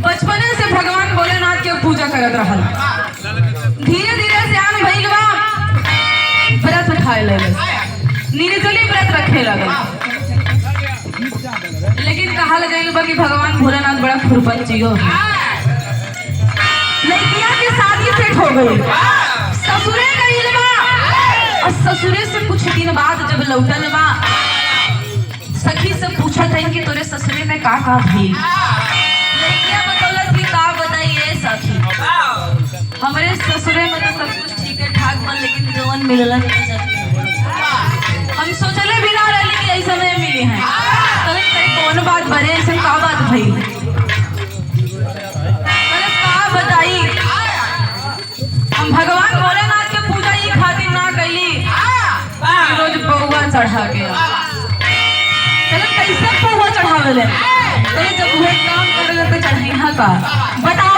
बचपने से भगवान भोलेनाथ के पूजा करत रहल। धीरे धीरे सियान भइल बा, व्रत उठाए लगल, निर्जली व्रत रखे लगल। लेकिन कहा गइल बा कि भगवान भोलेनाथ बड़ा खुरपच्ची हो। लड़किया की शादी सेट हो गई, ससुरे गइल बा और ससुरे से कुछ दिन बाद जब लौटल बा, सखी से पूछत है कि तोरे ससुरे में का भइल। लड़किया बतौलत कि का बताइए सखी, हमारे ससुरे में तो सब कुछ ठीक है ठाक बा, लेकिन जवन मिललन हम सोचले भी ना रही कि ऐसा नहीं मिली है। कौन बात बने, ऐसे का बात भइल, का बताई। हम भगवान भोलेनाथ के पूजा ये खातिर ना कैली, रोज पौवा चढ़ा के कैसे पौवा चढ़ावे ले, जब वह काम करे तो चढ़ाई का बता।